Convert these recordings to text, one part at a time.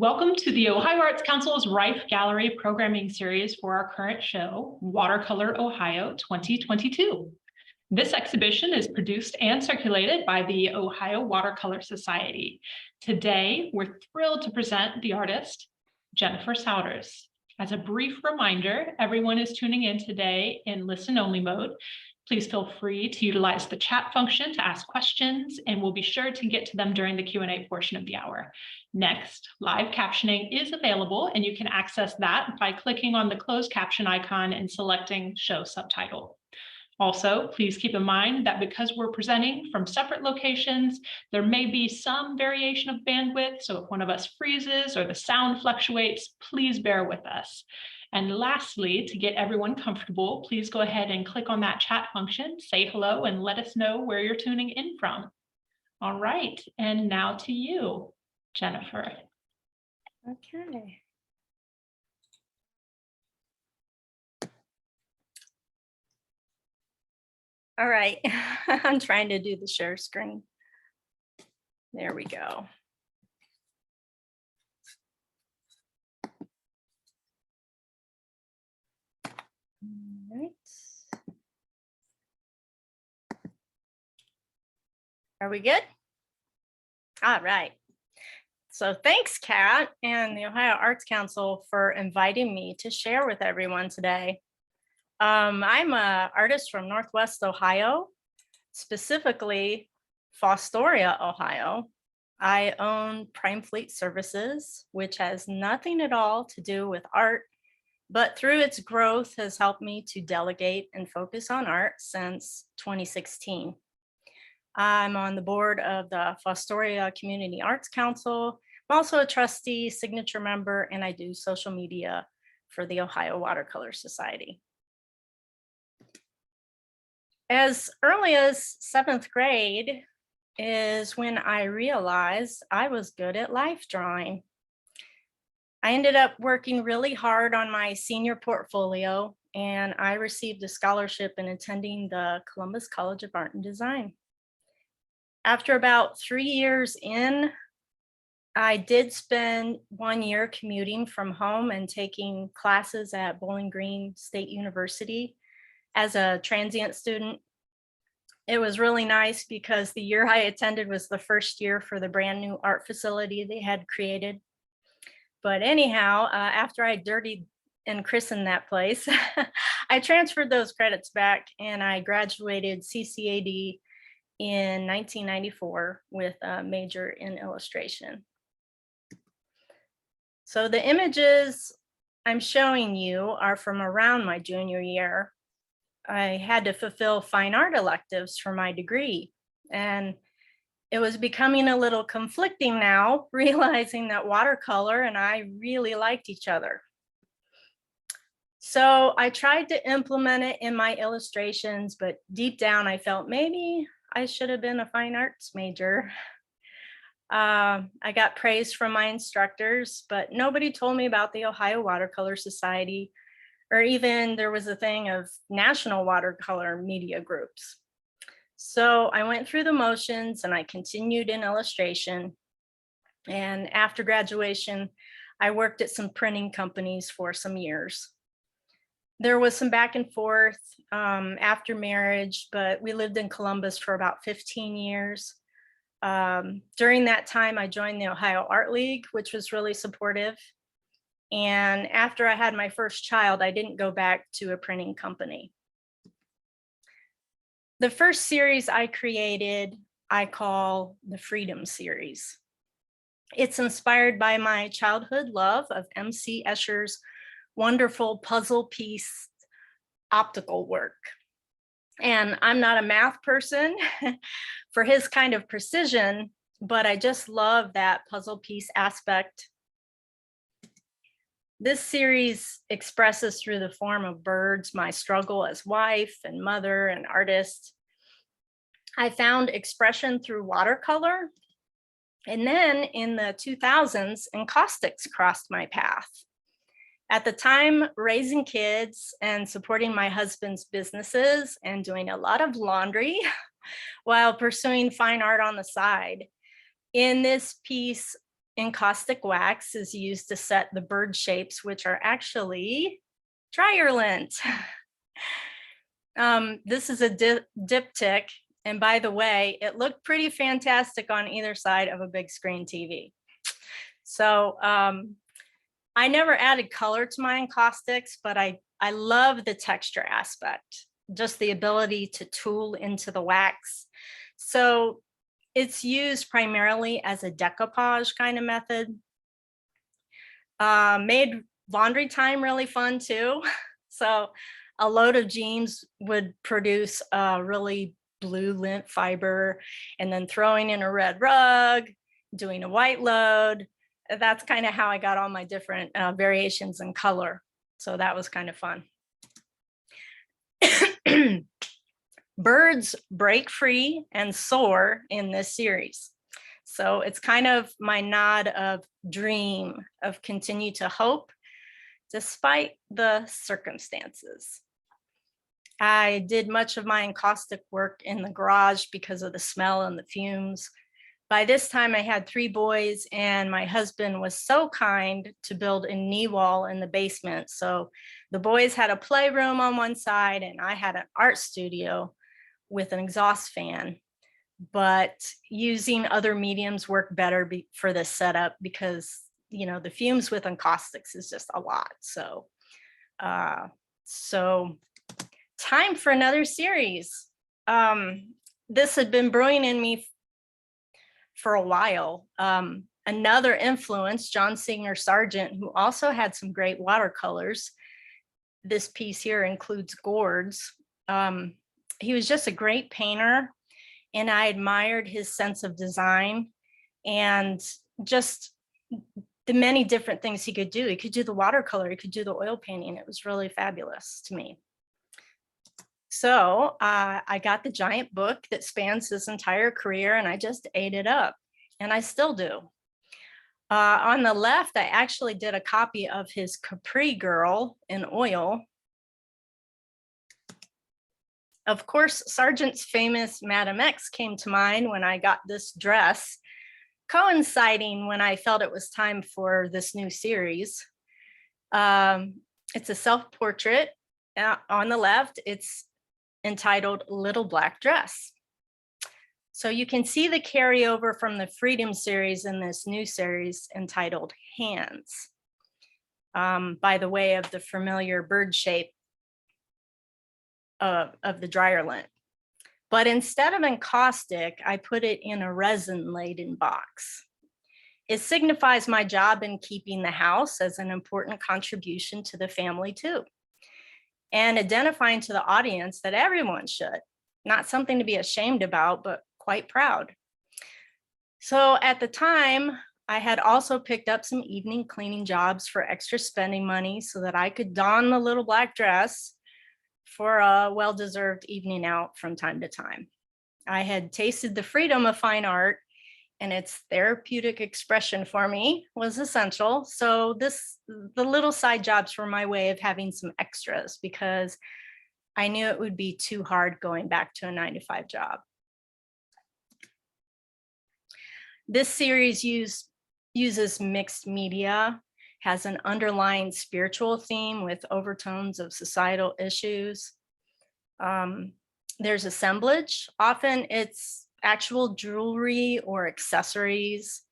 Welcome to the Ohio Arts Council's Rife Gallery programming series for our current show, Watercolor Ohio 2022. This exhibition is produced and circulated by the Ohio Watercolor Society. Today, we're thrilled to present the artist, Jennifer Sowders. As a brief reminder, everyone is tuning in today in listen-only mode. Please feel free to utilize the chat function to ask questions, and we'll be sure to get to them during the Q&A portion of the hour. Next, live captioning is available, and you can access that by clicking on the closed caption icon and selecting Show Subtitle. Also, please keep in mind that because we're presenting from separate locations, there may be some variation of bandwidth. So if one of us freezes or the sound fluctuates, please bear with us. And lastly, to get everyone comfortable, please go ahead and click on that chat function, say hello, and let us know where you're tuning in from. All right, and now to you, Jennifer. Okay. All right, I'm trying to do the share screen. There we go. All right. Are we good? All right. So thanks, Kat and the Ohio Arts Council for inviting me to share with everyone today. I'm an artist from Northwest Ohio, specifically Fostoria, Ohio. I own Prime Fleet Services, which has nothing at all to do with art, but through its growth has helped me to delegate and focus on art since 2016. I'm on the board of the Fostoria Community Arts Council. I'm also a trustee, signature member, and I do social media for the Ohio Watercolor Society. As early as 7th grade is when I realized I was good at life drawing. I ended up working really hard on my senior portfolio, and I received a scholarship in attending the Columbus College of Art and Design. After about 3 years in, I did spend 1 year commuting from home and taking classes at Bowling Green State University as a transient student. It was really nice because the year I attended was the first year for the brand new art facility they had created. But anyhow, after I dirtied and christened that place, I transferred those credits back and I graduated CCAD in 1994 with a major in illustration. So the images I'm showing you are from around my junior year. I had to fulfill fine art electives for my degree, and it was becoming a little conflicting now, realizing that watercolor and I really liked each other. So I tried to implement it in my illustrations, but deep down I felt maybe I should have been a fine arts major. I got praise from my instructors, but nobody told me about the Ohio Watercolor Society, or even there was a thing of national watercolor media groups. So I went through the motions and I continued in illustration. And after graduation, I worked at some printing companies for some years. There was some back and forth after marriage, but we lived in Columbus for about 15 years. During that time, I joined the Ohio Art League, which was really supportive. And after I had my first child, I didn't go back to a printing company. The first series I created, I call the Freedom series. It's inspired by my childhood love of M.C. Escher's wonderful puzzle piece optical work. And I'm not a math person for his kind of precision, but I just love that puzzle piece aspect. This series expresses through the form of birds my struggle as wife and mother and artist. I found expression through watercolor, and then in the 2000s, encaustics crossed my path. At the time, raising kids and supporting my husband's businesses and doing a lot of laundry while pursuing fine art on the side. In this piece, encaustic wax is used to set the bird shapes, which are actually dryer lint. This is a diptych. And by the way, it looked pretty fantastic on either side of a big screen TV. So I never added color to my encaustics, but I love the texture aspect, just the ability to tool into the wax. So it's used primarily as a decoupage kind of method. Made laundry time really fun too. So a load of jeans would produce a really blue lint fiber, and then throwing in a red rug, doing a white load. That's kind of how I got all my different variations in color. So that was kind of fun. Birds break free and soar in this series. So it's kind of my nod of dream, of continue to hope despite the circumstances. I did much of my encaustic work in the garage because of the smell and the fumes. By this time I had 3 boys, and my husband was so kind to build a knee wall in the basement. So the boys had a playroom on one side and I had an art studio with an exhaust fan. But using other mediums worked better for this setup because, you know, the fumes with encaustics is just a lot. So, time for another series. This had been brewing in me for a while. Another influence, John Singer Sargent, who also had some great watercolors. This piece here includes gourds. He was just a great painter, and I admired his sense of design and just the many different things he could do. He could do the watercolor, he could do the oil painting. It was really fabulous to me. So I got the giant book that spans his entire career, and I just ate it up, and I still do. On the left, I actually did a copy of his Capri Girl in oil. Of course, Sargent's famous Madame X came to mind when I got this dress, coinciding when I felt it was time for this new series. It's a self-portrait. On the left, it's entitled Little Black Dress. So you can see the carryover from the Freedom series in this new series entitled Hands, by the way of the familiar bird shape of the dryer lint. But instead of encaustic, I put it in a resin-laden box. It signifies my job in keeping the house as an important contribution to the family too, and identifying to the audience that everyone should, not something to be ashamed about, but quite proud. So at the time, I had also picked up some evening cleaning jobs for extra spending money so that I could don the little black dress for a well-deserved evening out from time to time. I had tasted the freedom of fine art, and its therapeutic expression for me was essential. So the little side jobs were my way of having some extras because I knew it would be too hard going back to a 9-to-5 job. This series uses mixed media, has an underlying spiritual theme with overtones of societal issues. There's assemblage. Often it's actual jewelry or accessories.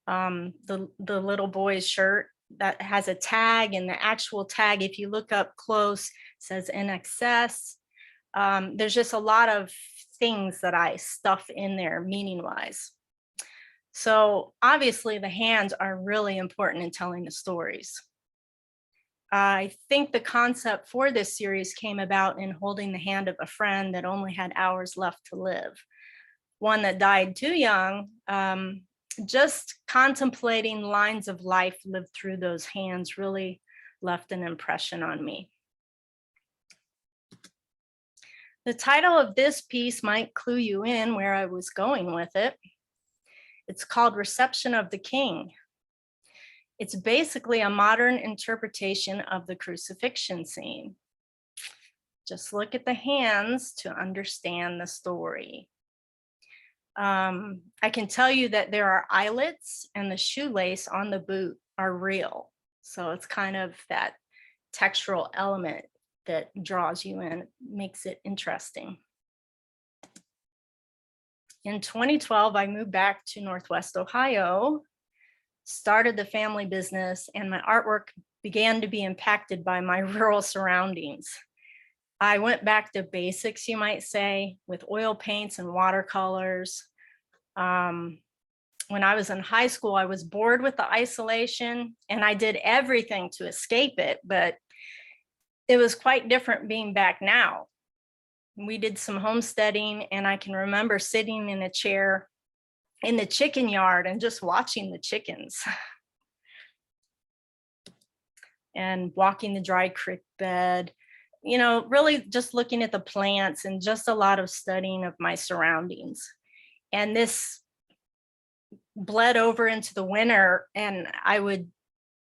The little boy's shirt that has a tag, and the actual tag, if you look up close, says in excess. There's just a lot of things that I stuff in there meaning-wise. So obviously the hands are really important in telling the stories. I think the concept for this series came about in holding the hand of a friend that only had hours left to live, one that died too young. Just contemplating lines of life lived through those hands really left an impression on me. The title of this piece might clue you in where I was going with it. It's called Reception of the King. It's basically a modern interpretation of the crucifixion scene. Just look at the hands to understand the story. I can tell you that there are eyelets and the shoelace on the boot are real. So it's kind of that textural element that draws you in, makes it interesting. In 2012, I moved back to Northwest Ohio, started the family business, and my artwork began to be impacted by my rural surroundings. I went back to basics, you might say, with oil paints and watercolors. When I was in high school, I was bored with the isolation and I did everything to escape it, but it was quite different being back now. We did some homesteading and I can remember sitting in a chair in the chicken yard and just watching the chickens and walking the dry creek bed, really just looking at the plants and just a lot of studying of my surroundings. And this bled over into the winter and I would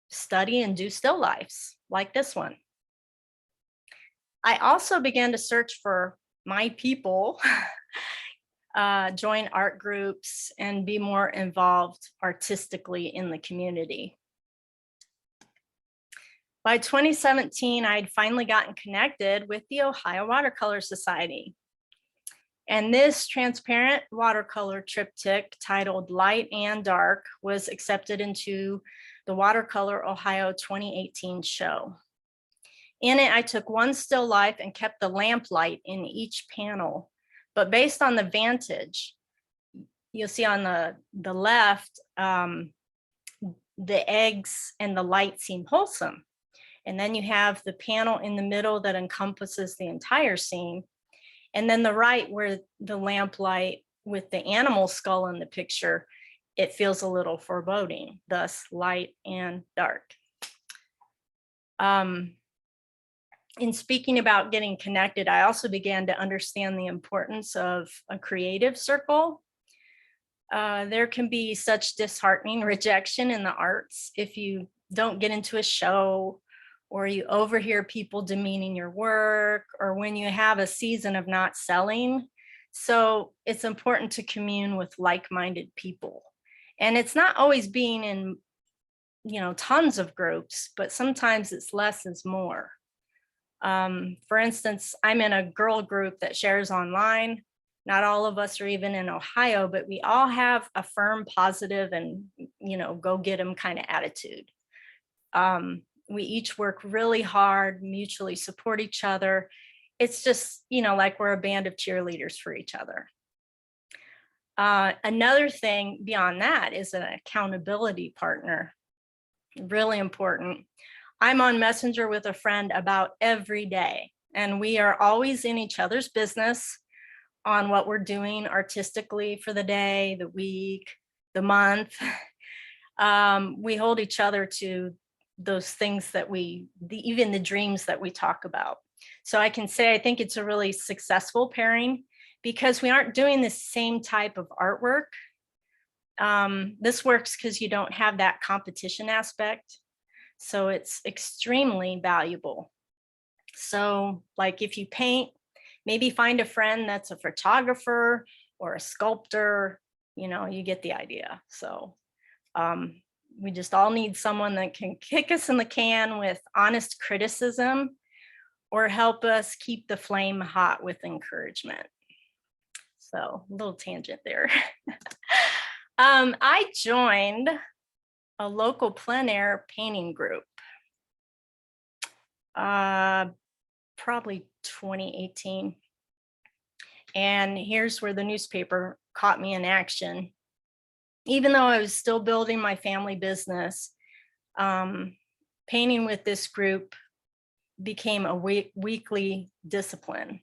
study and do still lifes like this one. I also began to search for my people, join art groups, and be more involved artistically in the community. By 2017, I'd finally gotten connected with the Ohio Watercolor Society. And this transparent watercolor triptych titled Light and Dark was accepted into the Watercolor Ohio 2018 show. In it, I took one still life and kept the lamp light in each panel. But based on the vantage, you'll see on the left, the eggs and the light seem wholesome. And then you have the panel in the middle that encompasses the entire scene. And then the right where the lamplight with the animal skull in the picture, it feels a little foreboding, thus light and dark. In speaking about getting connected, I also began to understand the importance of a creative circle. There can be such disheartening rejection in the arts if you don't get into a show, or you overhear people demeaning your work, or when you have a season of not selling. So it's important to commune with like-minded people. And it's not always being in, tons of groups, but sometimes it's less is more. For instance, I'm in a girl group that shares online. Not all of us are even in Ohio, but we all have a firm, positive, and, go get them kind of attitude. We each work really hard, mutually support each other. It's just, like we're a band of cheerleaders for each other. Another thing beyond that is an accountability partner. Really important. I'm on Messenger with a friend about every day, and we are always in each other's business on what we're doing artistically for the day, the week, the month. We hold each other to those things that even the dreams that we talk about. So I can say I think it's a really successful pairing because we aren't doing the same type of artwork. This works because you don't have that competition aspect. So it's extremely valuable. So like if you paint, maybe find a friend that's a photographer or a sculptor, you get the idea. So we just all need someone that can kick us in the can with honest criticism or help us keep the flame hot with encouragement. So a little tangent there. I joined a local plein air painting group, probably 2018. And here's where the newspaper caught me in action. Even though I was still building my family business, painting with this group became a weekly discipline.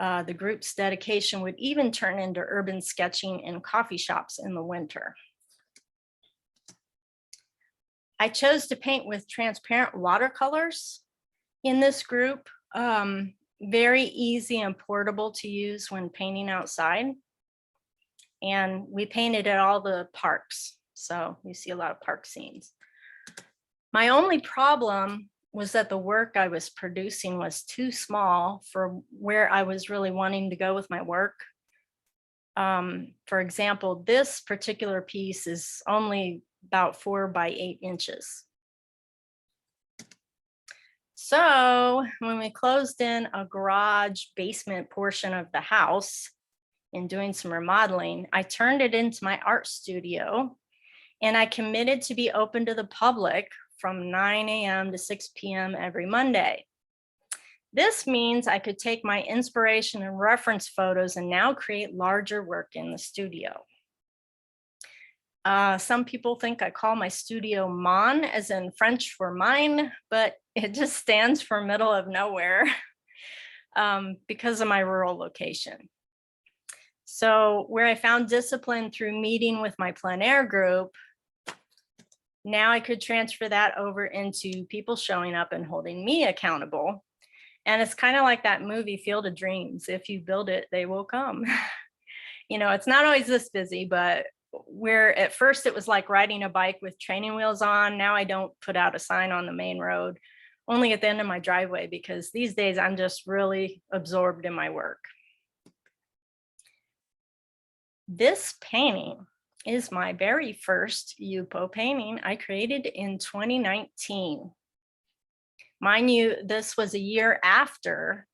The group's dedication would even turn into urban sketching in coffee shops in the winter. I chose to paint with transparent watercolors in this group. Very easy and portable to use when painting outside. And we painted at all the parks. So you see a lot of park scenes. My only problem was that the work I was producing was too small for where I was really wanting to go with my work. For example, this particular piece is only about 4 by 8 inches. So when we closed in a garage basement portion of the house in doing some remodeling, I turned it into my art studio, and I committed to be open to the public from 9 a.m. to 6 p.m. every Monday. This means I could take my inspiration and reference photos and now create larger work in the studio. Some people think I call my studio Mon, as in French for mine, but it just stands for middle of nowhere because of my rural location. So where I found discipline through meeting with my plein air group, now I could transfer that over into people showing up and holding me accountable. And it's kind of like that movie Field of Dreams. If you build it, they will come. You know, it's not always this busy, but where at first it was like riding a bike with training wheels on. Now I don't put out a sign on the main road, only at the end of my driveway, because these days I'm just really absorbed in my work. This painting is my very first Yupo painting I created in 2019. Mind you, this was a year after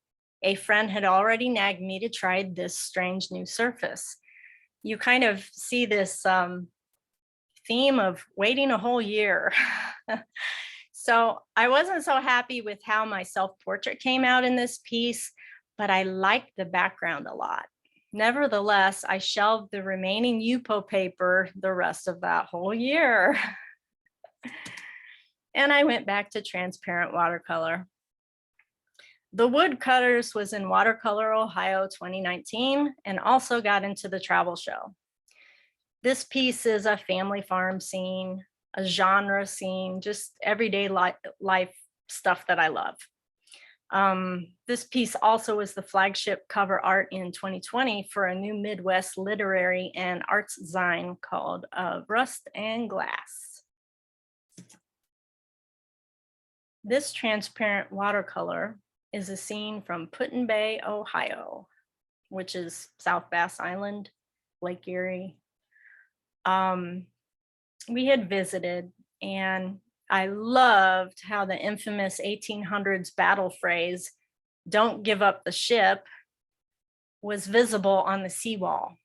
a friend had already nagged me to try this strange new surface. You kind of see this theme of waiting a whole year. So I wasn't so happy with how my self-portrait came out in this piece, but I liked the background a lot. Nevertheless, I shelved the remaining Yupo paper the rest of that whole year. And I went back to transparent watercolor. The Woodcutters was in Watercolor, Ohio, 2019, and also got into the travel show. This piece is a family farm scene, a genre scene, just everyday life stuff that I love. This piece also was the flagship cover art in 2020 for a new Midwest literary and arts zine called Rust and Glass. This transparent watercolor is a scene from Put-in-Bay, Ohio, which is South Bass Island, Lake Erie. We had visited, and I loved how the infamous 1800s battle phrase, "Don't give up the ship," was visible on the seawall.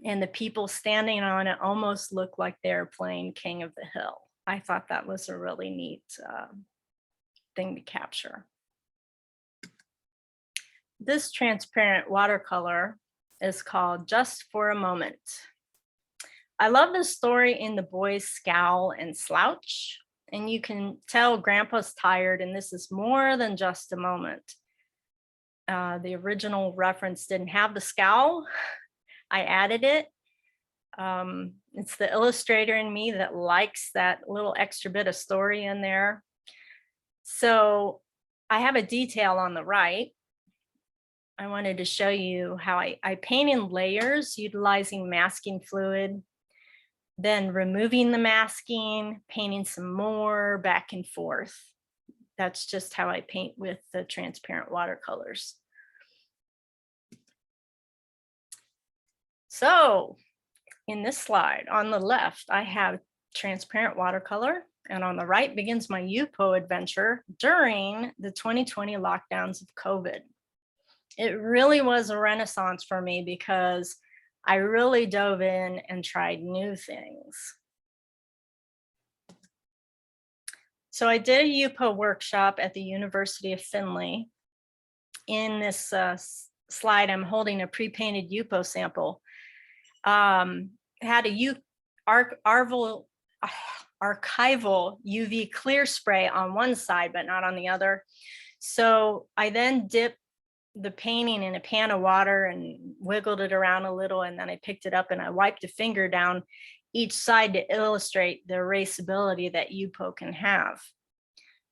And the people standing on it almost looked like they're playing King of the Hill. I thought that was a really neat thing to capture. This transparent watercolor is called Just for a Moment. I love the story in the boy's scowl and slouch, and you can tell Grandpa's tired, and this is more than just a moment. The original reference didn't have the scowl. I added it. It's the illustrator in me that likes that little extra bit of story in there. So I have a detail on the right. I wanted to show you how I paint in layers utilizing masking fluid, then removing the masking, painting some more, back and forth. That's just how I paint with the transparent watercolors. So in this slide on the left, I have transparent watercolor, and on the right begins my Yupo adventure during the 2020 lockdowns of COVID. It really was a renaissance for me because I really dove in and tried new things. So I did a Yupo workshop at the University of Findlay. In this slide, I'm holding a pre-painted Yupo sample. Had a archival UV clear spray on one side, but not on the other. So I then dipped the painting in a pan of water and wiggled it around a little, and then I picked it up and I wiped a finger down each side to illustrate the erasability that Yupo can have.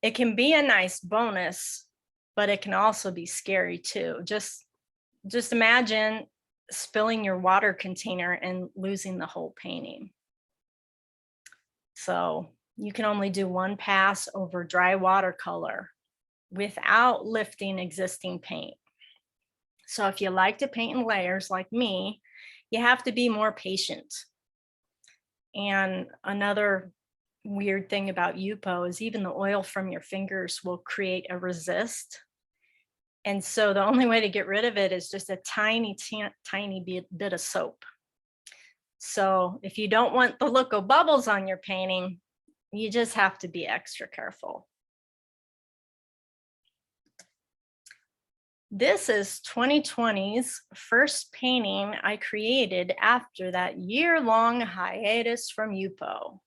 It can be a nice bonus, but it can also be scary too. Just imagine spilling your water container and losing the whole painting. So you can only do one pass over dry watercolor without lifting existing paint. So if you like to paint in layers like me, you have to be more patient. And another weird thing about Yupo is even the oil from your fingers will create a resist. And so the only way to get rid of it is just a tiny bit of soap. So if you don't want the look of bubbles on your painting, you just have to be extra careful. This is 2020's first painting I created after that year-long hiatus from Yupo.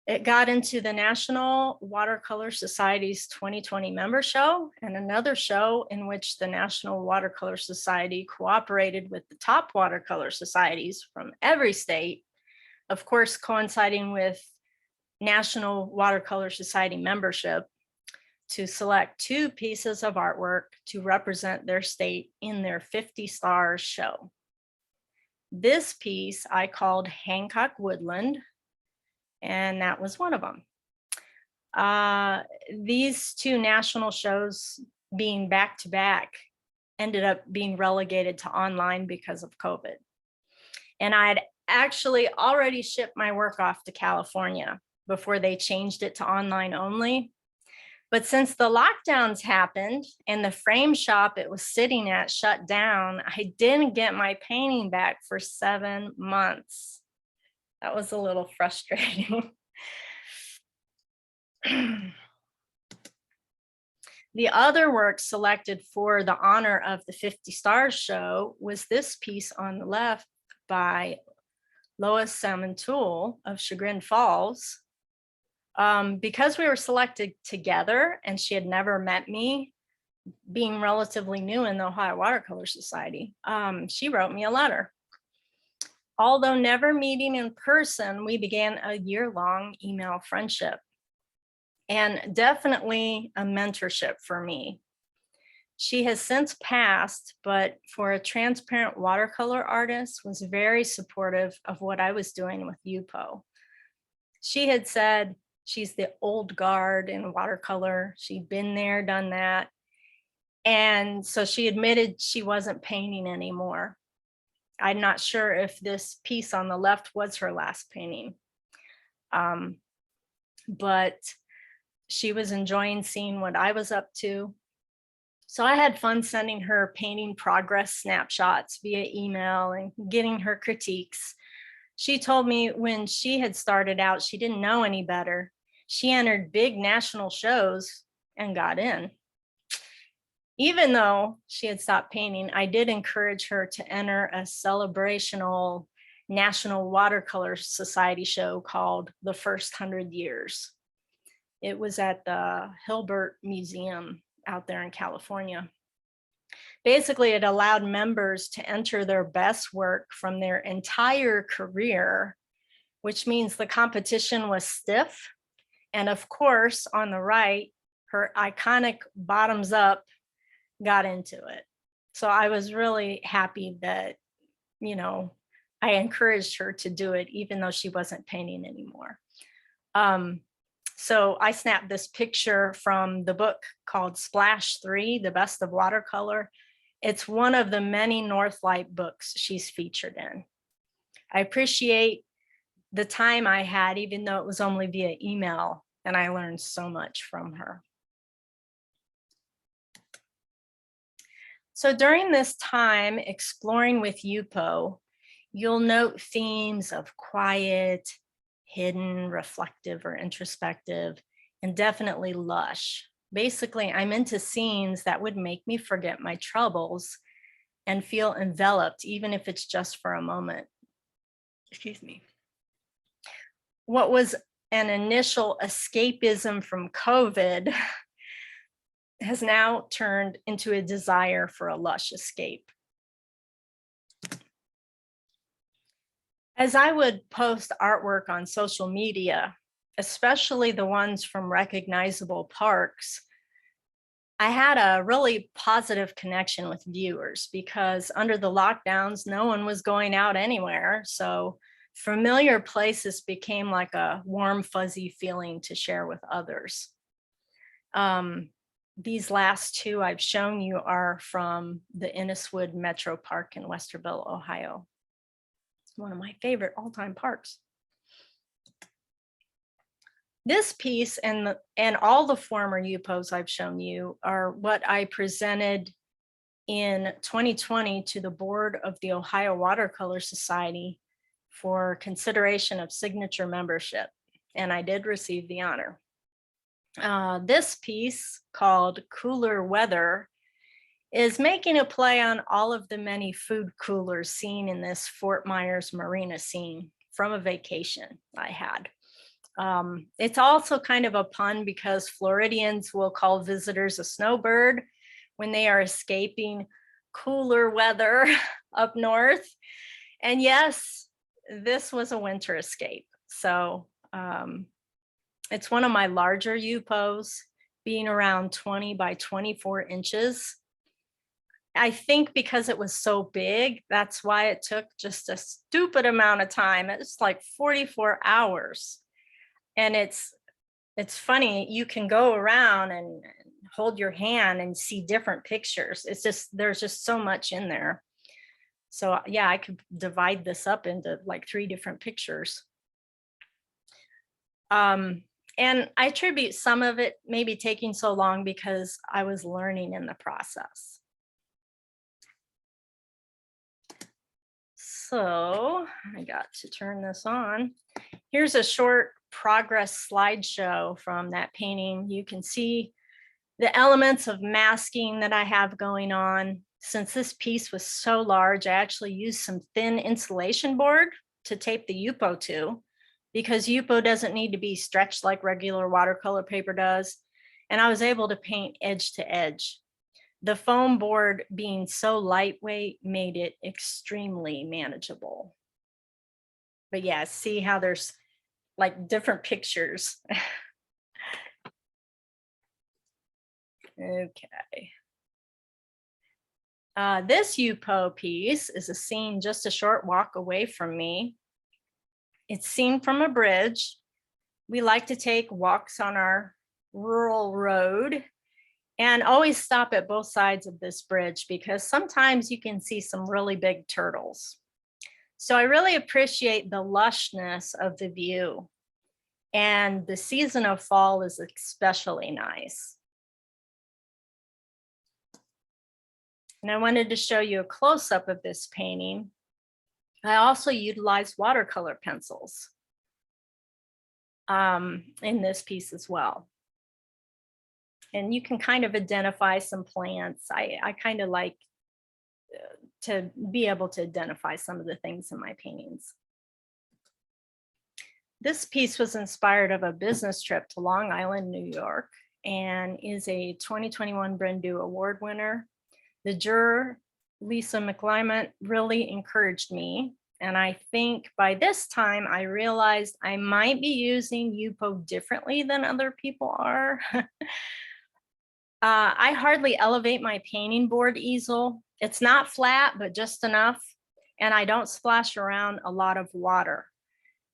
It got into the National Watercolor Society's 2020 member show and another show in which the National Watercolor Society cooperated with the top watercolor societies from every state, of course, coinciding with National Watercolor Society membership, to select 2 pieces of artwork to represent their state in their 50 stars show. This piece I called Hancock Woodland, and that was one of them. These 2 national shows being back to back ended up being relegated to online because of COVID. And I'd actually already shipped my work off to California before they changed it to online only. But since the lockdowns happened and the frame shop it was sitting at shut down, I didn't get my painting back for 7 months. That was a little frustrating. The other work selected for the honor of the 50 Stars show was this piece on the left by Lois Samantool of Chagrin Falls. Because we were selected together and she had never met me, being relatively new in the Ohio Watercolor Society, she wrote me a letter. Although never meeting in person, we began a year-long email friendship and definitely a mentorship for me. She has since passed, but for a transparent watercolor artist, was very supportive of what I was doing with Yupo. She had said, she's the old guard in watercolor. She'd been there, done that. And so she admitted she wasn't painting anymore. I'm not sure if this piece on the left was her last painting. But she was enjoying seeing what I was up to. So I had fun sending her painting progress snapshots via email and getting her critiques. She told me when she had started out, she didn't know any better. She entered big national shows and got in. Even though she had stopped painting, I did encourage her to enter a celebrational National Watercolor Society show called The First 100 Years. It was at the Hilbert Museum out there in California. Basically, it allowed members to enter their best work from their entire career, which means the competition was stiff. And of course, on the right, her iconic bottoms up got into it. So I was really happy that, I encouraged her to do it, even though she wasn't painting anymore. So I snapped this picture from the book called Splash 3, The Best of Watercolor. It's one of the many Northlight books she's featured in. I appreciate the time I had, even though it was only via email, and I learned so much from her. So during this time exploring with Yupo, you'll note themes of quiet, hidden, reflective, or introspective, and definitely lush. Basically, I'm into scenes that would make me forget my troubles and feel enveloped, even if it's just for a moment. Excuse me. What was an initial escapism from COVID has now turned into a desire for a lush escape. As I would post artwork on social media, especially the ones from recognizable parks, I had a really positive connection with viewers because under the lockdowns, no one was going out anywhere. So familiar places became like a warm, fuzzy feeling to share with others. these last two I've shown you are from the Inniswood Metro Park in Westerville, Ohio. It's one of my favorite all-time parks. This piece and all the former UPOs I've shown you are what I presented in 2020 to the board of the Ohio Watercolor Society for consideration of signature membership, and I did receive the honor. This piece, called Cooler Weather, is making a play on all of the many food coolers seen in this Fort Myers marina scene from a vacation I had. It's also kind of a pun because Floridians will call visitors a snowbird when they are escaping cooler weather up north. And yes, this was a winter escape. So it's one of my larger UPOs, being around 20 by 24 inches. I think because it was so big, that's why it took just a stupid amount of time. It's like 44 hours. And it's funny, you can go around and hold your hand and see different pictures. It's just, there's just so much in there. So yeah, I could divide this up into like 3 different pictures. And I attribute some of it maybe taking so long because I was learning in the process. So I got to turn this on. Here's a short progress slideshow from that painting. You can see the elements of masking that I have going on. Since this piece was so large, I actually used some thin insulation board to tape the UPO to, because UPO doesn't need to be stretched like regular watercolor paper does. And I was able to paint edge to edge. The foam board being so lightweight made it extremely manageable. But yeah, see how there's like different pictures. Okay. This UPO piece is a scene just a short walk away from me. It's seen from a bridge. We like to take walks on our rural road and always stop at both sides of this bridge because sometimes you can see some really big turtles. So I really appreciate the lushness of the view, and the season of fall is especially nice. And I wanted to show you a close-up of this painting. I also utilized watercolor pencils in this piece as well. And you can kind of identify some plants. I kind of like to be able to identify some of the things in my paintings. This piece was inspired of a business trip to Long Island, New York, and is a 2021 Brendu Award winner. The juror, Lisa McClymont, really encouraged me. And I think by this time I realized I might be using UPO differently than other people are. I hardly elevate my painting board easel. It's not flat, but just enough. And I don't splash around a lot of water,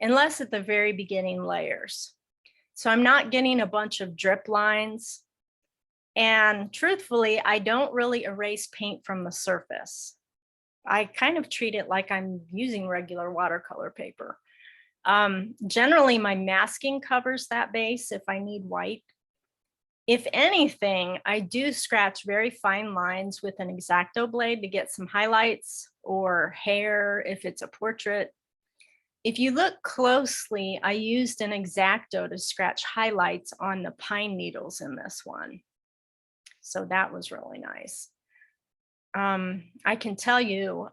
unless at the very beginning layers. So I'm not getting a bunch of drip lines. And truthfully, I don't really erase paint from the surface. I kind of treat it like I'm using regular watercolor paper. Generally, my masking covers that base if I need white. If anything, I do scratch very fine lines with an X-Acto blade to get some highlights, or hair if it's a portrait. If you look closely, I used an X-Acto to scratch highlights on the pine needles in this one. So that was really nice. I can tell you,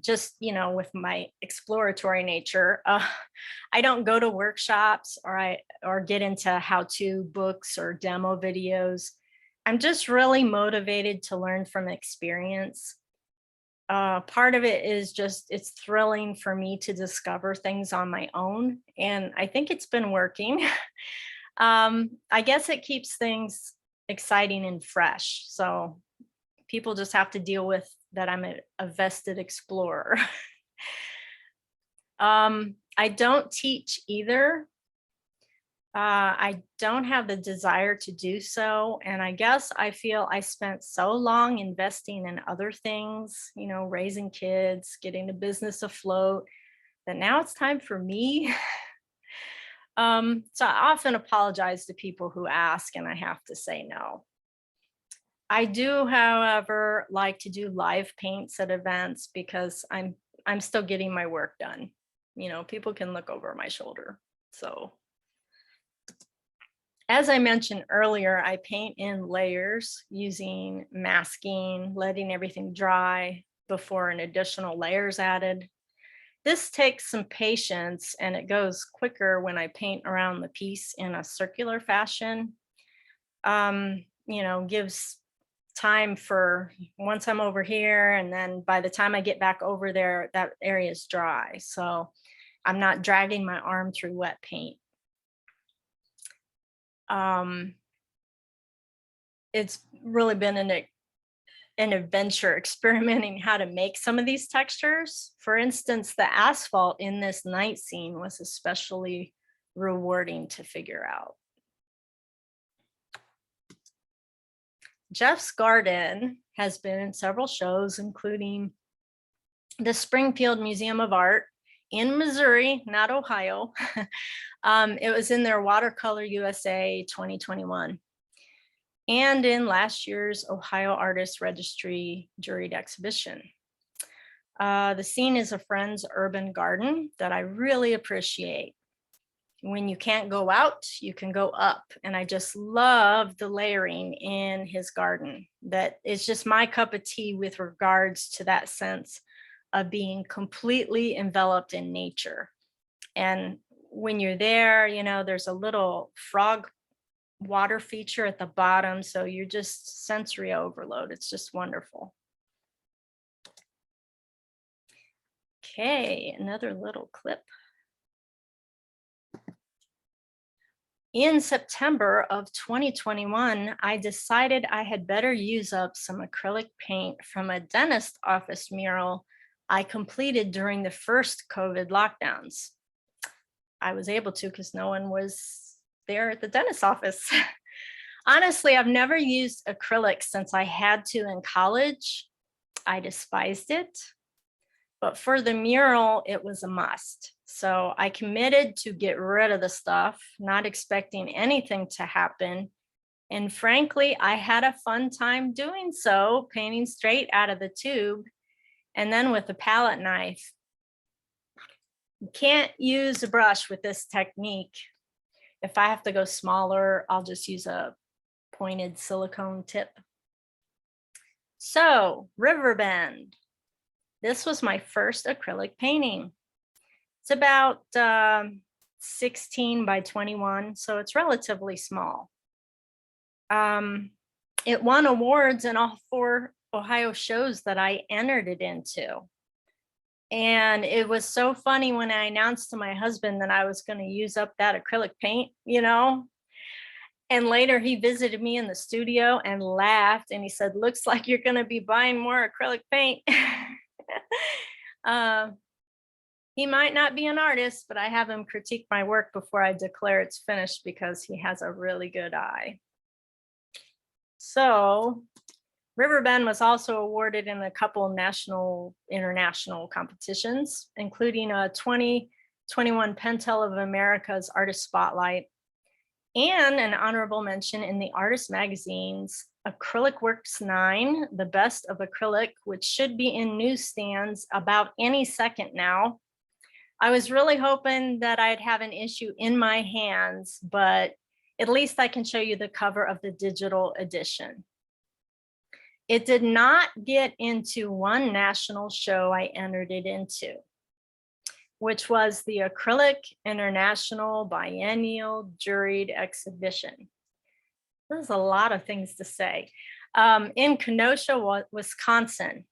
just, with my exploratory nature, I don't go to workshops or get into how-to books or demo videos. I'm just really motivated to learn from experience. Part of it is just, it's thrilling for me to discover things on my own. And I think it's been working. I guess it keeps things exciting and fresh. So people just have to deal with that I'm a vested explorer. I don't teach either. I don't have the desire to do so. And I guess I feel I spent so long investing in other things, raising kids, getting the business afloat, that now it's time for me. So I often apologize to people who ask, and I have to say no. I do, however, like to do live paints at events because I'm still getting my work done. People can look over my shoulder. So as I mentioned earlier, I paint in layers using masking, letting everything dry before an additional layer is added. This takes some patience and it goes quicker when I paint around the piece in a circular fashion. Gives time for once I'm over here, and then by the time I get back over there, that area is dry. So I'm not dragging my arm through wet paint. It's really been an adventure experimenting how to make some of these textures. For instance, the asphalt in this night scene was especially rewarding to figure out. Jeff's Garden has been in several shows, including the Springfield Museum of Art in Missouri, not Ohio. It was in their Watercolor USA 2021. And in last year's Ohio Artists Registry juried exhibition. The scene is a friend's urban garden that I really appreciate. When you can't go out, you can go up. And I just love the layering in his garden. That is just my cup of tea with regards to that sense of being completely enveloped in nature. And when you're there, there's a little frog water feature at the bottom. So you're just sensory overload. It's just wonderful. Okay, another little clip. In September of 2021, I decided I had better use up some acrylic paint from a dentist office mural I completed during the first COVID lockdowns. I was able to because no one was there at the dentist office. Honestly, I've never used acrylic since I had to in college. I despised it. But for the mural, it was a must. So I committed to get rid of the stuff, not expecting anything to happen. And frankly, I had a fun time doing so, painting straight out of the tube. And then with a palette knife. You can't use a brush with this technique. If I have to go smaller, I'll just use a pointed silicone tip. So, Riverbend. This was my first acrylic painting. It's about 16 by 21, so it's relatively small. It won awards in all 4 Ohio shows that I entered it into. And it was so funny when I announced to my husband that I was going to use up that acrylic paint, And later he visited me in the studio and laughed and he said, "Looks like you're going to be buying more acrylic paint." He might not be an artist, but I have him critique my work before I declare it's finished because he has a really good eye. So Riverbend was also awarded in a couple national, international competitions, including a 2021 Pentel of America's Artist Spotlight and an honorable mention in the Artist Magazine's Acrylic Works 9, the best of acrylic, which should be in newsstands about any second now. I was really hoping that I'd have an issue in my hands, but at least I can show you the cover of the digital edition. It did not get into one national show I entered it into, which was the Acrylic International Biennial Juried Exhibition. There's a lot of things to say. In Kenosha, Wisconsin.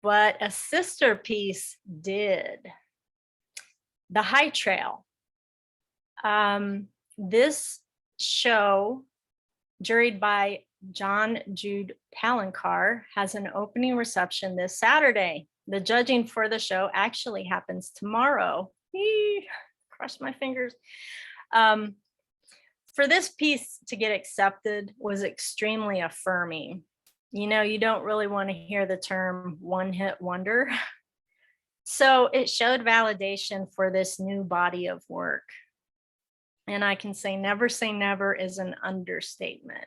But a sister piece did. The High Trail. This show, juried by John Jude Palancar, has an opening reception this Saturday. The judging for the show actually happens tomorrow. cross my fingers. For this piece to get accepted was extremely affirming. You know, you don't really want to hear the term one-hit wonder. So it showed validation for this new body of work. And I can say never is an understatement.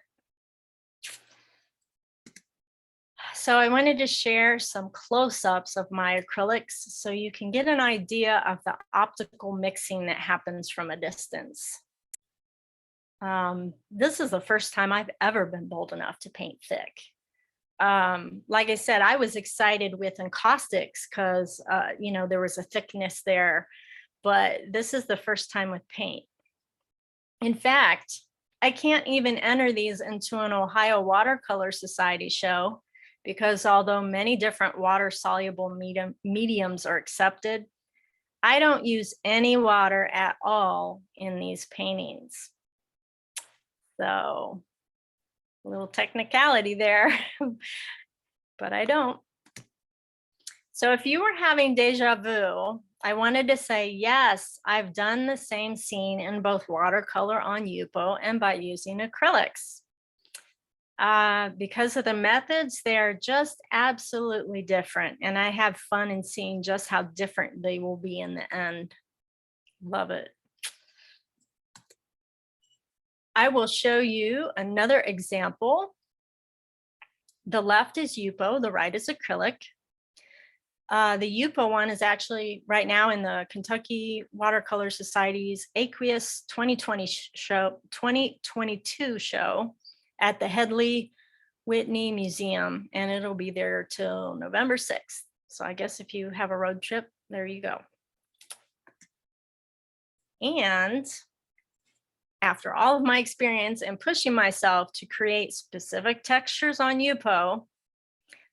So I wanted to share some close-ups of my acrylics so you can get an idea of the optical mixing that happens from a distance. This is the first time I've ever been bold enough to paint thick. Like I said, I was excited with encaustics because, you know, there was a thickness there, but this is the first time with paint. In fact, I can't even enter these into an Ohio Watercolor Society show because although many different water-soluble mediums are accepted, I don't use any water at all in these paintings. So a little technicality there, but I don't. So if you were having deja vu, I wanted to say, yes, I've done the same scene in both watercolor on Yupo and by using acrylics. Because of the methods, they're just absolutely different. And I have fun in seeing just how different they will be in the end. Love it. I will show you another example. The left is Yupo, the right is acrylic. The Yupo one is actually right now in the Kentucky Watercolor Society's Aqueous 2022 show at the Headley Whitney Museum, and it'll be there till November 6th. So I guess if you have a road trip, there you go. And after all of my experience and pushing myself to create specific textures on Yupo,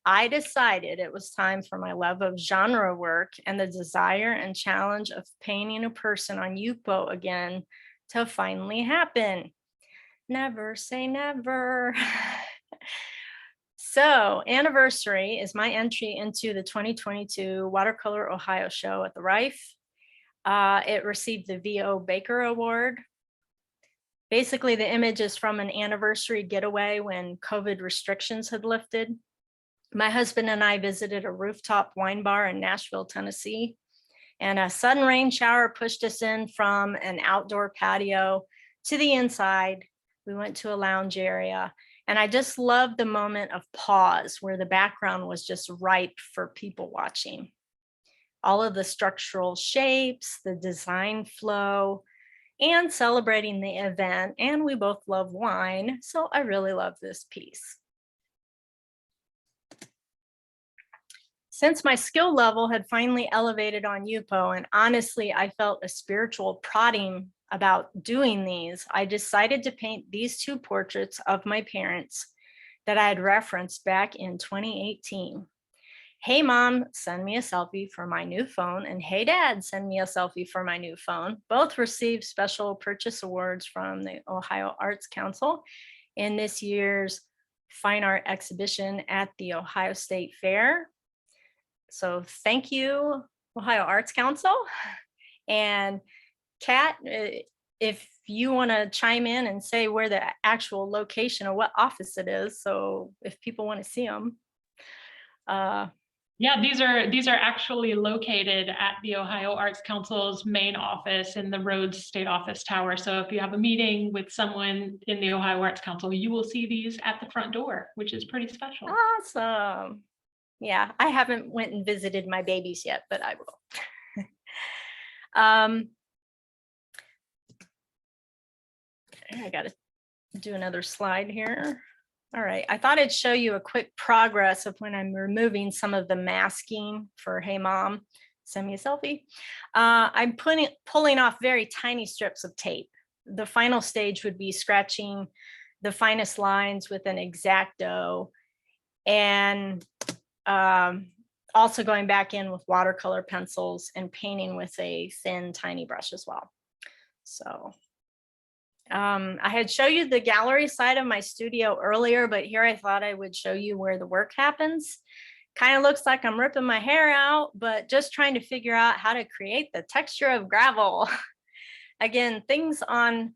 I decided it was time for my love of genre work and the desire and challenge of painting a person on Yupo again to finally happen. Never say never. So Anniversary is my entry into the 2022 Watercolor Ohio show at the Rife. It received the V.O. Baker Award. Basically, the image is from an anniversary getaway when COVID restrictions had lifted. My husband and I visited a rooftop wine bar in Nashville, Tennessee, and a sudden rain shower pushed us in from an outdoor patio to the inside. We went to a lounge area, and I just loved the moment of pause where the background was just ripe for people watching. All of the structural shapes, the design flow, and celebrating the event. And we both love wine, so I really love this piece. Since my skill level had finally elevated on Yupo, and honestly, I felt a spiritual prodding about doing these, I decided to paint these two portraits of my parents that I had referenced back in 2018. Hey mom, send me a selfie for my new phone, and hey dad, send me a selfie for my new phone. Both received special purchase awards from the Ohio Arts Council in this year's fine art exhibition at the Ohio State Fair. So thank you, Ohio Arts Council. And Kat, if you want to chime in and say where the actual location or what office it is, so if people want to see them. Yeah, these are actually located at the Ohio Arts Council's main office in the Rhodes State Office Tower. So if you have a meeting with someone in the Ohio Arts Council, you will see these at the front door, which is pretty special. Awesome. Yeah, I haven't went and visited my babies yet, but I will. I got to do another slide here. All right, I thought I'd show you a quick progress of when I'm removing some of the masking for Hey Mom, send me a selfie. I'm pulling off very tiny strips of tape. The final stage would be scratching the finest lines with an X-Acto and also going back in with watercolor pencils and painting with a thin, tiny brush as well. So I had shown you the gallery side of my studio earlier, but here I thought I would show you where the work happens. Kind of looks like I'm ripping my hair out, but just trying to figure out how to create the texture of gravel. again, things on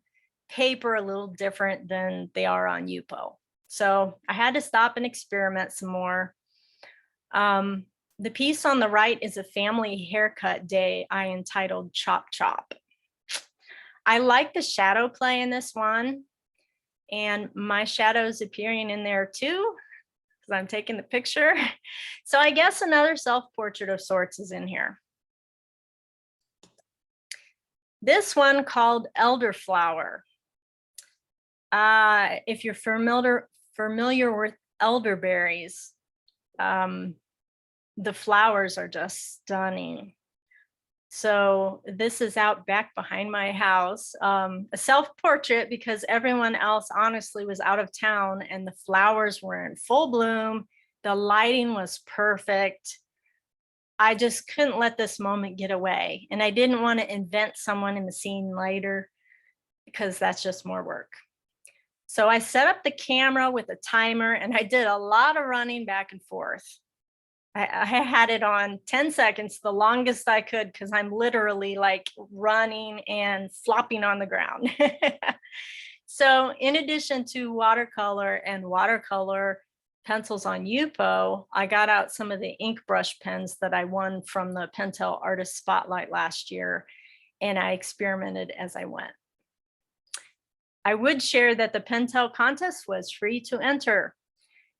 paper are a little different than they are on Yupo. So I had to stop and experiment some more. The piece on the right is a family haircut day I entitled Chop Chop. I like the shadow play in this one, and my shadow's appearing in there too, because I'm taking the picture. So I guess another self-portrait of sorts is in here. This one called Elderflower. If you're familiar with elderberries, the flowers are just stunning. So this is out back behind my house, a self-portrait because everyone else honestly was out of town and the flowers were in full bloom. The lighting was perfect. I just couldn't let this moment get away. And I didn't want to invent someone in the scene later because that's just more work. So I set up the camera with a timer and I did a lot of running back and forth. I had it on 10 seconds, the longest I could, because I'm literally like running and flopping on the ground. So in addition to watercolor and watercolor pencils on Yupo, I got out some of the ink brush pens that I won from the Pentel Artist Spotlight last year, and I experimented as I went. I would share that the Pentel contest was free to enter.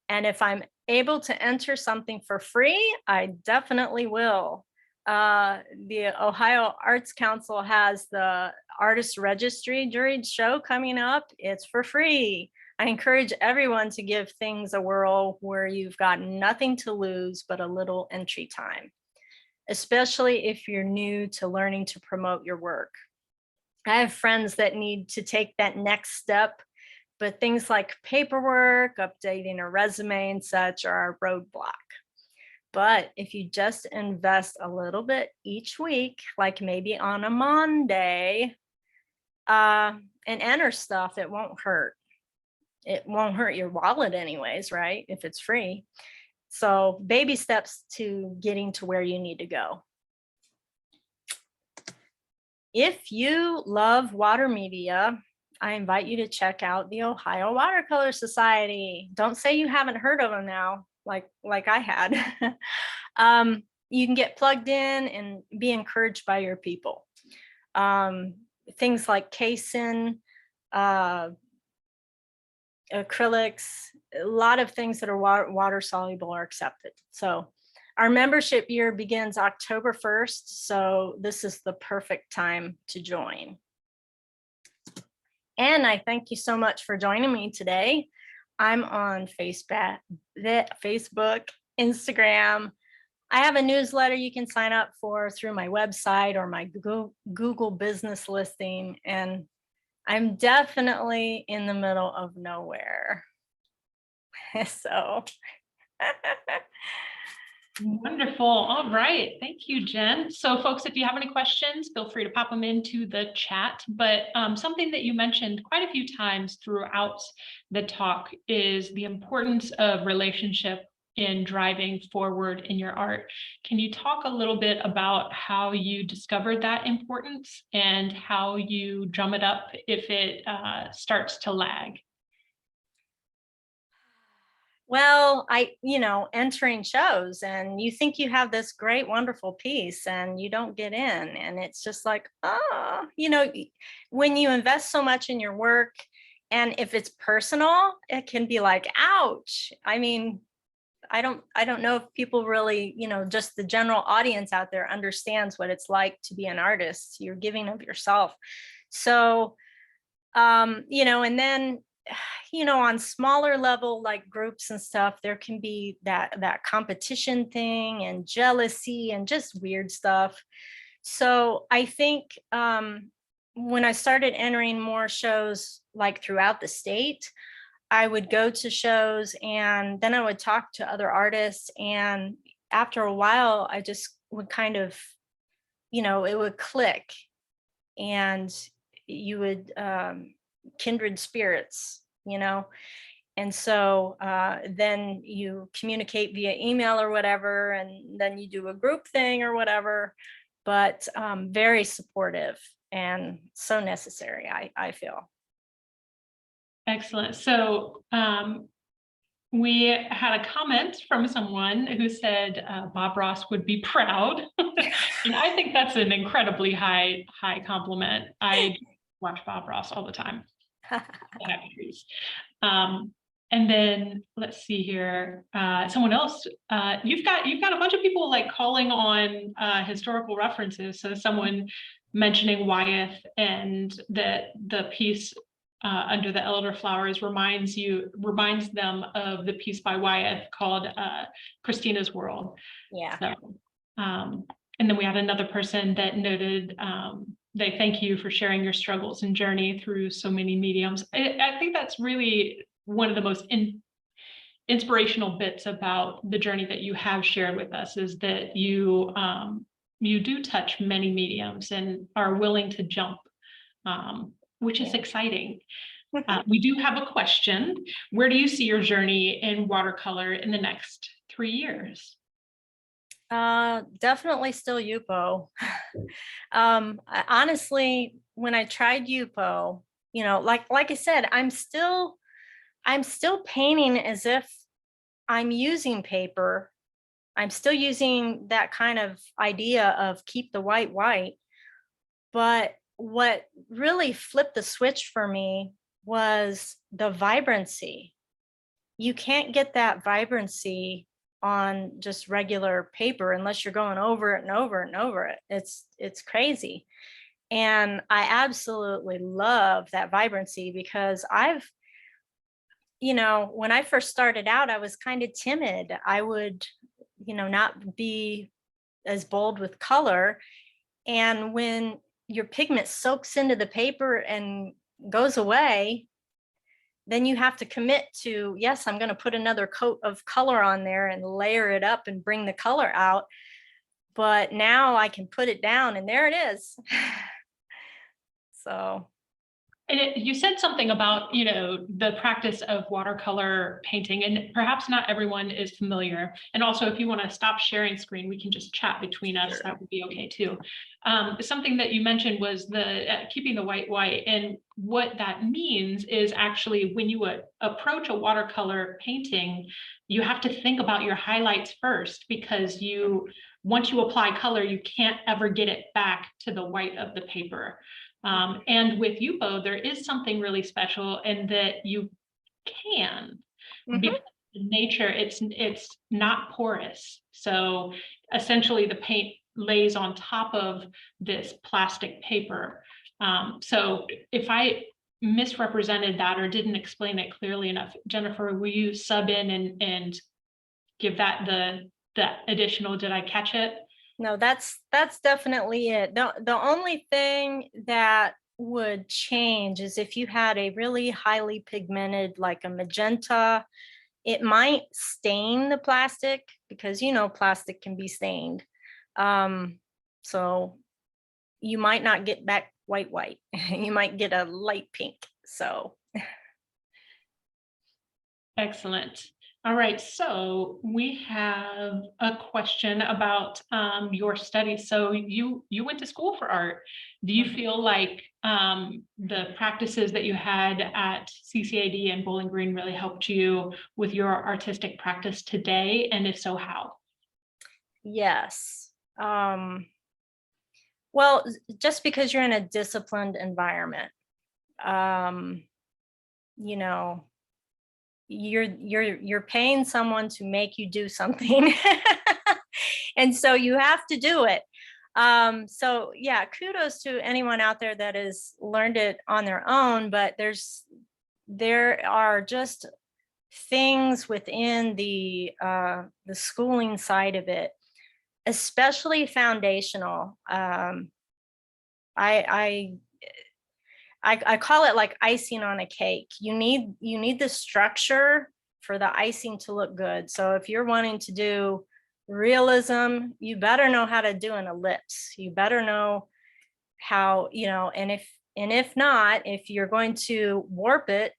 And if I'm able to enter something for free, I definitely will. The Ohio Arts Council has the Artist Registry juried show coming up. It's for free. I encourage everyone to give things a whirl where you've got nothing to lose but a little entry time, especially if you're new to learning to promote your work. I have friends that need to take that next step, but things like paperwork, updating a resume and such are a roadblock. But if you just invest a little bit each week, like maybe on a Monday, and enter stuff, it won't hurt. It won't hurt your wallet anyways, right? If it's free. So baby steps to getting to where you need to go. If you love water media, I invite you to check out the Ohio Watercolor Society. Don't say you haven't heard of them now, like I had. You can get plugged in and be encouraged by your people. Things like casein, acrylics, a lot of things that are water soluble are accepted. So our membership year begins October 1st. So this is the perfect time to join. And I thank you so much for joining me today. I'm on Facebook, Instagram. I have a newsletter you can sign up for through my website or my Google business listing. And I'm definitely in the middle of nowhere. So. Wonderful. All right. Thank you, Jen. So folks, if you have any questions, feel free to pop them into the chat. But something that you mentioned quite a few times throughout the talk is the importance of relationship in driving forward in your art. Can you talk a little bit about how you discovered that importance and how you drum it up if it starts to lag? Well, entering shows and you think you have this great, wonderful piece and you don't get in, and it's just like, when you invest so much in your work, and if it's personal, it can be like, ouch. I mean, I don't know if people really, just the general audience out there understands what it's like to be an artist. You're giving of yourself. So, and then, on smaller level, like groups and stuff, there can be that competition thing and jealousy and just weird stuff. So I think when I started entering more shows like throughout the state, I would go to shows and then I would talk to other artists. And after a while, I just would kind of, it would click and you would, kindred spirits, and so then you communicate via email or whatever, and then you do a group thing or whatever. but very supportive and so necessary, I feel. Excellent. So we had a comment from someone who said Bob Ross would be proud. And I think that's an incredibly high compliment. I watch Bob Ross all the time. And then let's see here. Someone else. You've got a bunch of people like calling on historical references. So someone mentioning Wyeth and that the piece under the elderflowers reminds them of the piece by Wyeth called Christina's World. Yeah. So, and then we had another person that noted they thank you for sharing your struggles and journey through so many mediums. I think that's really one of the most inspirational bits about the journey that you have shared with us, is that you do touch many mediums and are willing to jump, which is exciting. We do have a question. Where do you see your journey in watercolor in the next 3 years? Definitely still Yupo. Honestly, when I tried Yupo, like I said, I'm still painting as if I'm using paper. I'm still using that kind of idea of keep the white white. But what really flipped the switch for me was the vibrancy. You can't get that vibrancy on just regular paper unless you're going over it and over and over it. It's crazy. And I absolutely love that vibrancy, because when I first started out, I was kind of timid. I would, not be as bold with color. And when your pigment soaks into the paper and goes away, then you have to commit to, yes, I'm going to put another coat of color on there and layer it up and bring the color out. But now I can put it down and there it is. So. And you said something about, the practice of watercolor painting, and perhaps not everyone is familiar. And also, if you want to stop sharing screen, we can just chat between us. Sure. That would be okay too. Something that you mentioned was the keeping the white white. And what that means is actually when you approach a watercolor painting, you have to think about your highlights first, because once you apply color, you can't ever get it back to the white of the paper. And with Yupo, there is something really special in that you can, because in nature, it's not porous. So essentially the paint lays on top of this plastic paper. So if I misrepresented that or didn't explain it clearly enough, Jennifer, will you sub in and give that the additional, did I catch it? No, that's definitely it. The only thing that would change is if you had a really highly pigmented, like a magenta, it might stain the plastic, because plastic can be stained. So you might not get back white. You might get a light pink. So. Excellent. All right, so we have a question about your studies. So you went to school for art. Do you feel like the practices that you had at CCAD and Bowling Green really helped you with your artistic practice today? And if so, how? Yes. Well, just because you're in a disciplined environment, you're paying someone to make you do something. And so you have to do it. So yeah, kudos to anyone out there that has learned it on their own, but there are just things within the schooling side of it, especially foundational. I call it like icing on a cake. You need the structure for the icing to look good. So if you're wanting to do realism, you better know how to do an ellipse. You better know how, and if not, if you're going to warp it,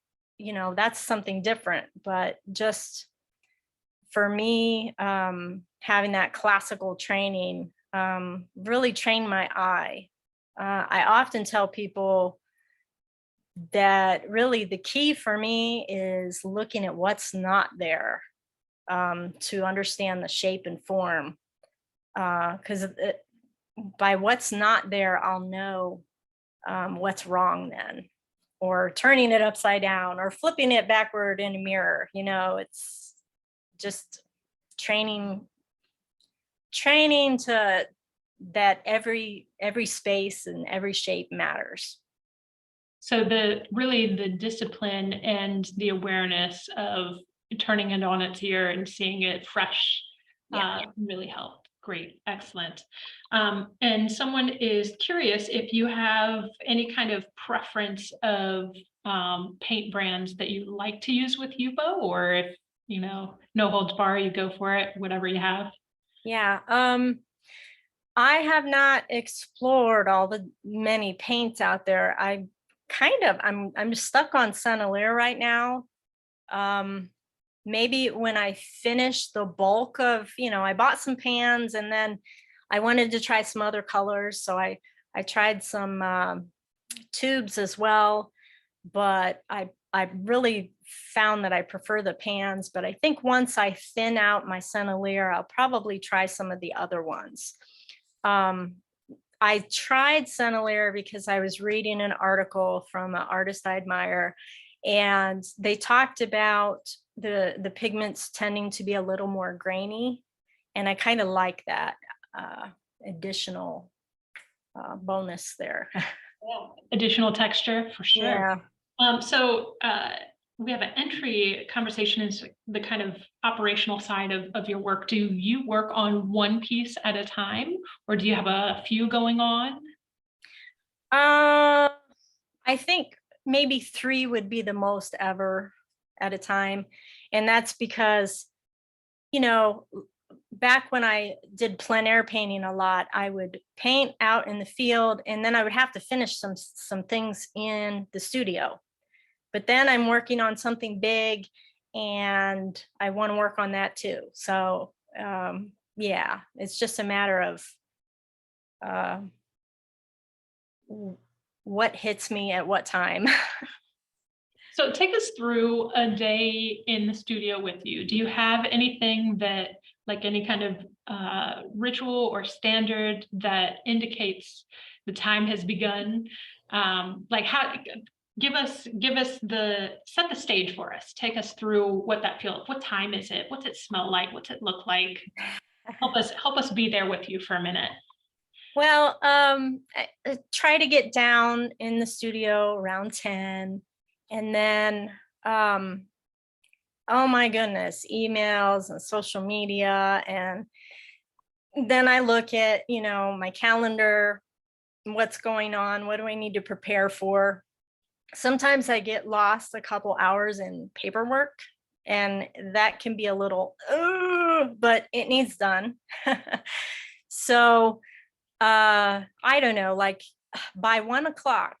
that's something different. But just for me, having that classical training, really trained my eye. I often tell people that really the key for me is looking at what's not there, to understand the shape and form. Because by what's not there, I'll know what's wrong then, or turning it upside down, or flipping it backward in a mirror. It's just training to that every space and every shape matters. So really the discipline and the awareness of turning it on its ear and seeing it fresh really helped. Great, excellent. And someone is curious if you have any kind of preference of paint brands that you like to use with UPO, or if, no holds bar, you go for it, whatever you have. Yeah. I have not explored all the many paints out there. I'm stuck on Sennelier right now. Maybe when I finish the bulk of, I bought some pans, and then I wanted to try some other colors. So I tried some tubes as well, but I really found that I prefer the pans. But I think once I thin out my Sennelier, I'll probably try some of the other ones. I tried Sennelier because I was reading an article from an artist I admire, and they talked about the pigments tending to be a little more grainy, and I kind of like that additional bonus there. Yeah. Additional texture for sure. Yeah. So we have an entry conversation is the kind of operational side of your work. Do you work on one piece at a time, or do you have a few going on? I think maybe 3 would be the most ever at a time. And that's because, back when I did plein air painting a lot, I would paint out in the field, and then I would have to finish some things in the studio. But then I'm working on something big, and I want to work on that too. So yeah, it's just a matter of what hits me at what time. So take us through a day in the studio with you. Do you have anything that, like any kind of ritual or standard that indicates the time has begun? Like give us set the stage for us. Take us through what that feels. What time is it? What's it smell like? What's it look like? Help us be there with you for a minute. Well, I try to get down in the studio around 10, and then oh my goodness, emails and social media, and then I look at, my calendar, what's going on, what do I need to prepare for. Sometimes I get lost a couple hours in paperwork, and that can be a little, but it needs done. So I don't know, like by 1 o'clock,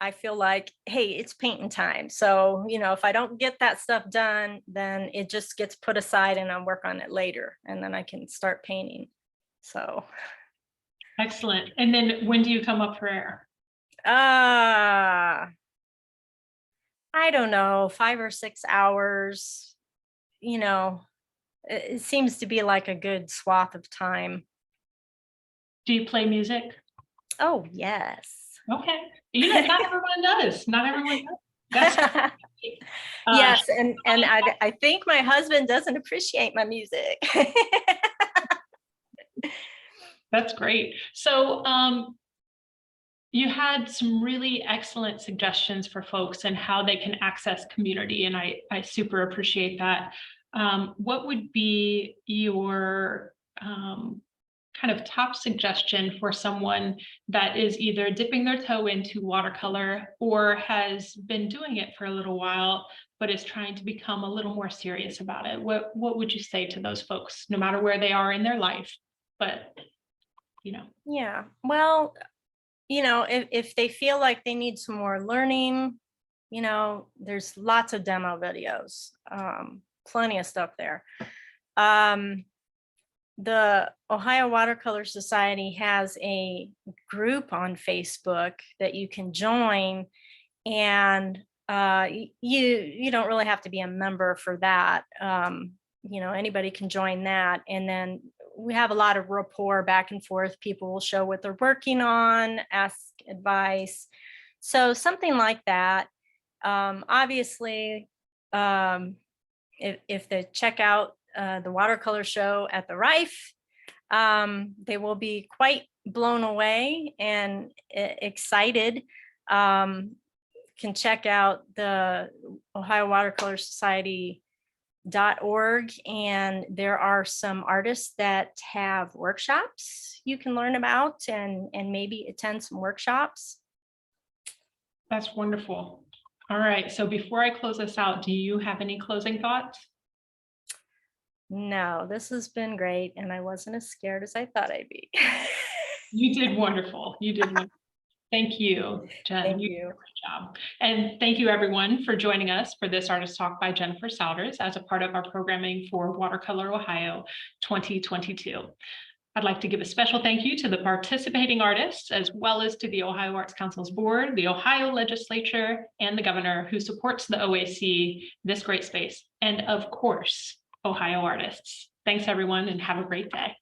I feel like, hey, it's painting time. So, if I don't get that stuff done, then it just gets put aside and I'll work on it later, and then I can start painting. So. Excellent. And then when do you come up for air? I don't know, 5 or 6 hours, it seems to be like a good swath of time. Do you play music? Oh, yes. Okay. Not everyone does. Not everyone does. That's yes, and I think my husband doesn't appreciate my music. That's great. So you had some really excellent suggestions for folks and how they can access community, and I super appreciate that. What would be your kind of top suggestion for someone that is either dipping their toe into watercolor or has been doing it for a little while, but is trying to become a little more serious about it? What would you say to those folks, no matter where they are in their life? But, Yeah, well, if they feel like they need some more learning, there's lots of demo videos, plenty of stuff there. the Ohio Watercolor Society has a group on Facebook that you can join, and you don't really have to be a member for that. Anybody can join that, and then we have a lot of rapport back and forth. People will show what they're working on, ask advice, so something like that. Obviously, if they check out the watercolor show at the Rife, they will be quite blown away and excited. Can check out the Ohio Watercolor Society.org, and there are some artists that have workshops you can learn about and maybe attend some workshops. That's wonderful. All right, so before I close this out, do you have any closing thoughts? No, this has been great, and I wasn't as scared as I thought I'd be. You did wonderful. You did wonderful. Thank you, Jen. Thank You did you. a great job. And thank you everyone for joining us for this artist talk by Jennifer Sowders as a part of our programming for Watercolor Ohio 2022. I'd like to give a special thank you to the participating artists, as well as to the Ohio Arts Council's board, the Ohio legislature, and the governor who supports the OAC, this great space, and of course, Ohio artists. Thanks everyone, and have a great day.